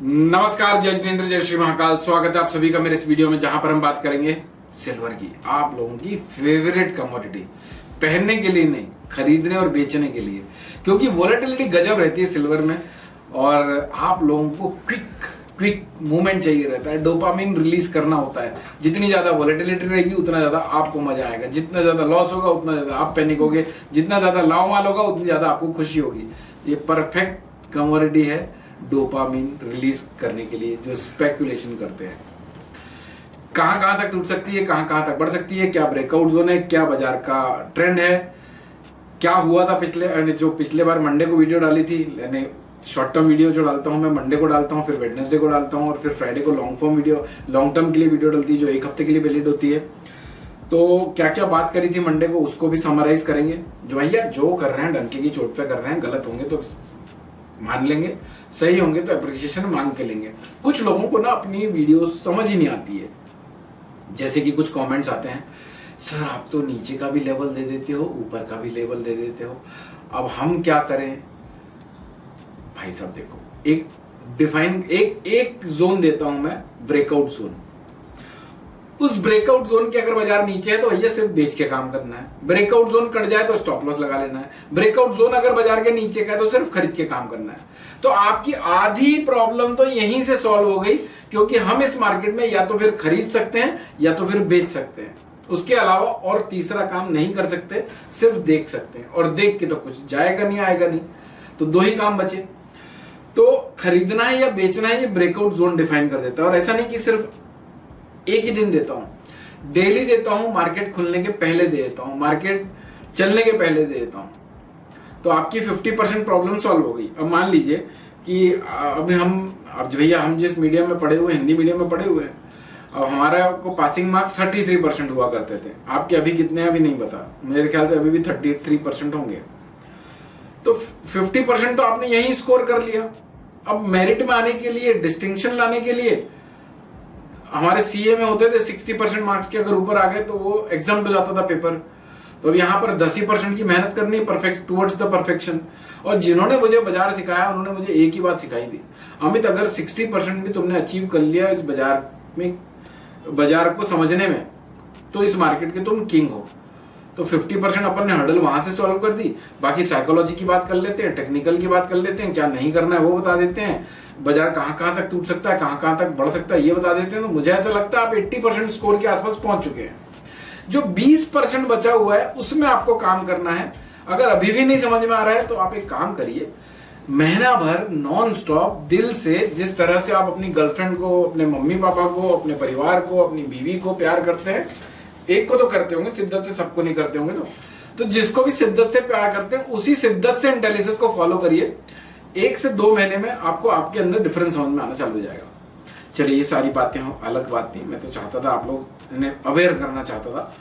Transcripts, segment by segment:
नमस्कार, जय जिनेंद्र, जय श्री महाकाल। स्वागत है आप सभी का मेरे इस वीडियो में, जहां पर हम बात करेंगे सिल्वर की, आप लोगों की फेवरेट कमोडिटी। पहनने के लिए नहीं, खरीदने और बेचने के लिए, क्योंकि वोलेटिलिटी गजब रहती है सिल्वर में और आप लोगों को क्विक मूवमेंट चाहिए रहता है, डोपामिन रिलीज करना होता है। जितनी ज्यादा वोलेटिलिटी रहेगी उतना ज्यादा आपको मजा आएगा, जितना ज्यादा लॉस होगा उतना ज्यादा आप पैनिक होगे, जितना ज्यादा लाव माल होगा उतनी ज्यादा आपको खुशी होगी। ये परफेक्ट कमोडिटी है डोपामिन रिलीज करने के लिए, जो स्पेकुलेशन करते हैं। कहां तक टूट सकती है, कहां तक बढ़ सकती है, क्या ब्रेकआउट जोन है, क्या बाजार का ट्रेंड है, क्या हुआ था पिछले बार मंडे को वीडियो डाली थी। मैंने शॉर्ट टर्म वीडियो जो डालता हूं मैं मंडे को डालता हूं, फिर वेडनेसडे को डालता हूं और फिर फ्राइडे को लॉन्ग टर्म के लिए वीडियो डलती है जो एक हफ्ते के लिए वैलिड होती है। तो क्या क्या बात करी थी मंडे को, उसको भी समराइज करेंगे। जो भैया जो कर रहे हैं डंके की चोट पे कर रहे हैं, गलत होंगे तो मान लेंगे, सही होंगे तो अप्रिसिएशन मांग के लेंगे। कुछ लोगों को ना अपनी वीडियो समझ ही नहीं आती है, जैसे कि कुछ कमेंट्स आते हैं, सर आप तो नीचे का भी लेवल दे देते हो, ऊपर का भी लेवल दे देते हो, अब हम क्या करें। भाई साहब देखो, एक जोन देता हूं मैं, ब्रेकआउट जोन। उस ब्रेकआउट जोन के अगर बाजार नीचे है तो भैया सिर्फ बेच के काम करना है। ब्रेकआउट जोन कट जाए तो स्टॉप लॉस लगा लेना है। ब्रेकआउट जोन अगर बाजार के नीचे का है तो सिर्फ खरीद के काम करना है। तो आपकी आधी प्रॉब्लम तो यहीं से सॉल्व हो गई, क्योंकि हम इस मार्केट में या तो फिर खरीद सकते हैं या तो फिर बेच सकते हैं। उसके अलावा और तीसरा काम नहीं कर सकते, सिर्फ देख सकते हैं, और देख के तो कुछ जाएगा नहीं, आएगा नहीं। तो दो ही काम बचे, तो खरीदना है या बेचना है, ये ब्रेकआउट जोन डिफाइन कर देता है। और ऐसा नहीं कि सिर्फ एक ही दिन देता हूं, डेली देता हूं, मार्केट खुलने के पहले दे देता हूं, मार्केट चलने के पहले दे देता हूं। तो आपकी 50% प्रॉब्लम सॉल्व हो गई। अब मान लीजिए कि अब भैया हम जिस मीडियम में पढ़े हुए, हिंदी मीडियम में पढ़े हुए हैं, अब हमारा को पासिंग मार्क्स 33% हुआ करते थे। आपके अभी कितने, अभी नहीं पता, मेरे ख्याल से अभी भी 33% होंगे। तो 50% तो आपने यही स्कोर कर लिया। अब मेरिट में आने के लिए, डिस्टिंक्शन लाने के लिए, हमारे सीए में होते थे 60% मार्क्स के अगर ऊपर आ गए तो वो एग्जाम हो जाता था पेपर। तो अब यहाँ पर 10% की मेहनत करनी है, परफेक्ट टुवर्ड्स द परफेक्शन। और जिन्होंने मुझे बाजार सिखाया उन्होंने मुझे एक ही बात सिखाई थी, अमित अगर 60% भी तुमने अचीव कर लिया इस बाजार में, बाजार को समझने में, तो इस मार्केट के तुम किंग हो। तो 50% अपन ने हर्डल वहां से सॉल्व कर दी। बाकी साइकोलॉजी की बात कर लेते हैं, टेक्निकल की बात कर लेते हैं, क्या नहीं करना है वो बता देते हैं, बाजार कहां तक टूट सकता है, कहां तक बढ़ सकता है ये बता देते हैं। तो मुझे ऐसा लगता है आप 80% स्कोर के आसपास पहुंच चुके हैं। जो 20% बचा हुआ है उसमें आपको काम करना है। अगर अभी भी नहीं समझ में आ रहा है तो आप एक काम करिए, महीना भर नॉन स्टॉप दिल से, जिस तरह से आप अपनी गर्लफ्रेंड को, अपने मम्मी पापा को, अपने परिवार को, अपनी बीवी को प्यार करते हैं, एक को तो करते होंगे, शिद्दत से सबको नहीं करते होंगे। तो जिसको भी शिद्दत से प्यार करते हैं उसी शिद्दत से इंटेलिजेंस को फॉलो करिए। 1 से 2 महीने में आपको आपके अंदर डिफरेंस समझ में आना चालू हो जाएगा। चलिए, ये सारी बातें अलग बात नहीं, मैं तो चाहता था आप लोग इन्हें अवेयर करना चाहता था।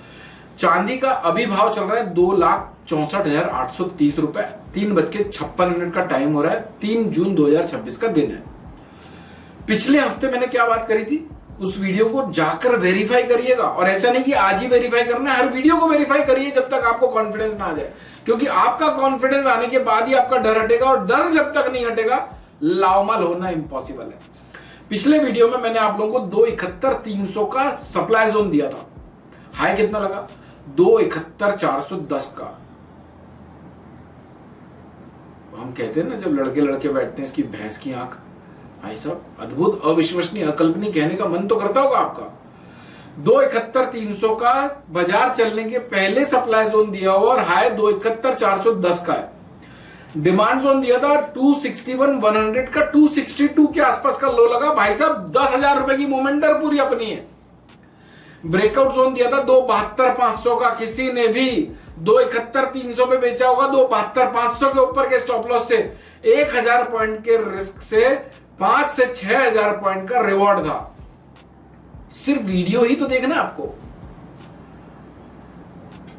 चांदी का अभी भाव चल रहा है 2,64,830 रुपए। 3:56 का टाइम हो रहा है, 3 जून 2026 का दिन है। पिछले हफ्ते मैंने क्या बात करी थी, उस वीडियो को जाकर वेरीफाई करिएगा। और ऐसा नहीं कि आज ही वेरीफाई करना है, हर वीडियो को वेरीफाई करिए जब तक आपको कॉन्फिडेंस ना आ जाए, क्योंकि आपका कॉन्फिडेंस आने के बाद ही आपका डर हटेगा, और डर जब तक नहीं हटेगा लावमाल होना इम्पॉसिबल है। पिछले वीडियो में मैंने आप लोगों को 271,300 का सप्लाई जोन दिया था। हाई कितना लगा? 271,410 का। हम कहते हैं ना, जब लड़के लड़के बैठते हैं, इसकी भैंस की आंख। भाई साहब, अद्भुत, अविश्वसनीय, अकल्पनीय कहने का मन तो करता होगा आपका। 271,300 का बाजार चलने के पहले सप्लाई जोन दिया हुआ, और हाई 271,410 का है। डिमांड जोन दिया था 261,100 का, 262 के आसपास का लो लगा। भाई साहब 10,000 रुपए की मोमेंटर पूरी अपनी है। ब्रेकआउट जोन दिया था 272,500 का, किसी ने भी 271,300 पे बेचा होगा। 272,500 के ऊपर के स्टॉप लॉस से 1,000 पॉइंट के रिस्क से 5 से 6,000 पॉइंट का रिवॉर्ड था। सिर्फ वीडियो ही तो देखना है आपको।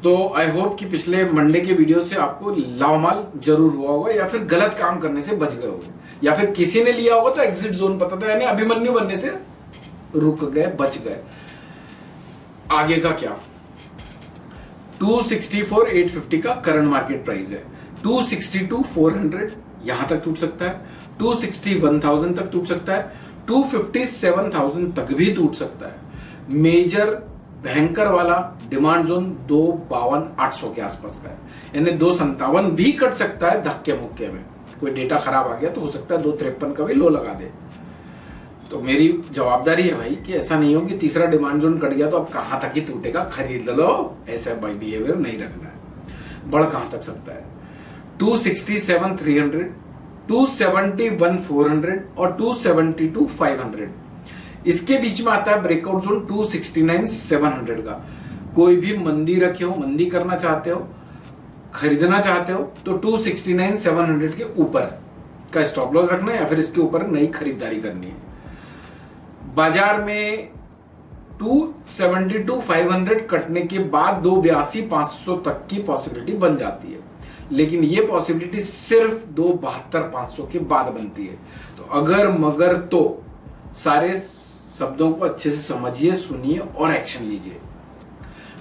तो आई होप कि पिछले मंडे के वीडियो से आपको लावमाल जरूर हुआ होगा, या फिर गलत काम करने से बच गए होंगे, या फिर किसी ने लिया होगा तो एग्जिट जोन पता था, यानी अभिमन्यु बनने से रुक गए, बच गए। आगे का क्या? 264,850 का करंट मार्केट प्राइस है। 262,400 यहां तक टूट सकता है। 261,000 तक टूट सकता है, 257,000 तक भी टूट सकता है। मेजर भयंकर वाला डिमांड जोन 252,800 के आसपास का है, यानी 257 भी कट सकता है धक्के मुक्के में। कोई डेटा खराब आ गया तो हो सकता है 253 का भी लो लगा दे। तो मेरी जवाबदारी है भाई कि ऐसा नहीं हो कि तीसरा डिमांड जोन कट गया तो अब कहां तक ही टूटेगा, खरीद लो, ऐसा बिहेवियर नहीं रखना है। बढ़ कहां तक सकता है? 267,300, 271,400 और 272,500। इसके बीच में आता है ब्रेकआउट जोन 269,700 का। कोई भी मंदी रखे हो, मंदी करना चाहते हो, खरीदना चाहते हो तो 269,700 के ऊपर का स्टॉप लॉस रखना है या फिर इसके ऊपर नई खरीदारी करनी है। बाजार में 272,500 कटने के बाद 282,500 तक की पॉसिबिलिटी बन जाती है, लेकिन ये पॉसिबिलिटी सिर्फ 272,500 के बाद बनती है। तो अगर मगर तो सारे शब्दों को अच्छे से समझिए, सुनिए और एक्शन लीजिए।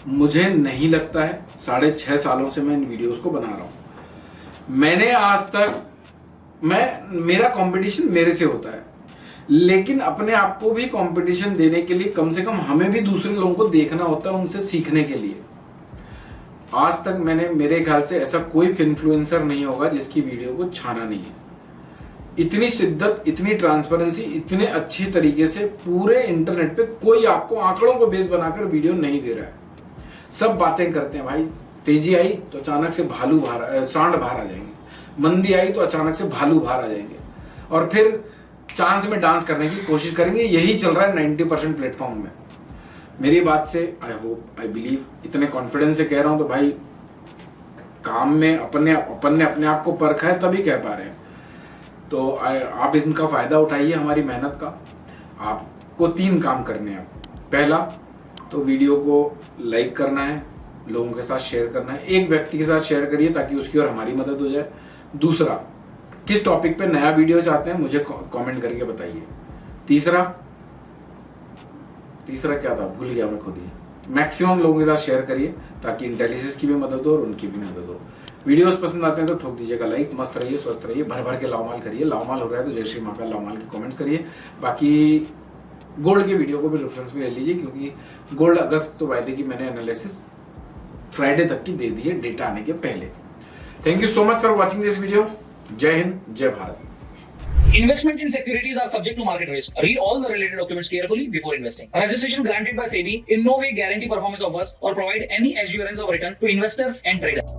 मुझे नहीं लगता है, 6.5 सालों से मैं इन वीडियोस को बना रहा हूं, मैंने आज तक मेरा कंपटीशन मेरे से होता है, लेकिन अपने आप को भी कंपटीशन देने के लिए कम से कम हमें भी दूसरे लोगों को देखना होता है, उनसे सीखने के लिए। आज तक मेरे ख्याल से ऐसा कोई इन्फ्लुएंसर नहीं होगा जिसकी वीडियो को छाना नहीं है। इतनी शिद्दत, इतनी ट्रांसपेरेंसी, इतने अच्छे तरीके से पूरे इंटरनेट पे कोई आपको आंकड़ों को बेस बनाकर वीडियो नहीं दे रहा है। सब बातें करते हैं भाई, तेजी आई तो अचानक से सांड बाहर आ जाएंगे, मंदी आई तो अचानक से भालू बाहर आ जाएंगे और फिर चांस में डांस करने की कोशिश करेंगे। यही चल रहा है 90% प्लेटफॉर्म में। मेरी बात से आई होप, आई बिलीव, इतने कॉन्फिडेंस से कह रहा हूं तो भाई काम में अपन ने अपने आप को परखा है तभी कह पा रहे हैं। तो आप इनका फायदा उठाइए हमारी मेहनत का। आपको 3 काम करने हैं। पहला तो वीडियो को लाइक करना है, लोगों के साथ शेयर करना है, एक व्यक्ति के साथ शेयर करिए ताकि उसकी और हमारी मदद हो जाए। दूसरा, किस टॉपिक पे नया वीडियो चाहते हैं मुझे कमेंट करके बताइए। तीसरा क्या था, भूल गया मैं खुद ही। मैक्सिमम लोगों के साथ शेयर करिए ताकि इंटेलिजेंस की भी मदद हो और उनकी भी मदद हो। वीडियोस पसंद आते हैं तो ठोक दीजिएगा लाइक। मस्त रहिए, स्वस्थ रहिए, भर भर के लावमाल करिए। लावमाल हो रहा है तो जय श्री महाकाल लावमाल के कमेंट्स करिए। बाकी गोल्ड के वीडियो को भी रेफरेंस में ले लीजिए, क्योंकि गोल्ड अगस्त तो वायदे की मैंने एनालिसिस फ्राइडे तक की दे दी है, डेटा आने के पहले। Thank you so much for watching this video. जय हिंद, जय Bharat. Investment in securities are subject to market risk. Read all the related documents carefully before investing. Registration granted by SEBI in no way guarantee performance of us or provide any assurance of return to investors and traders.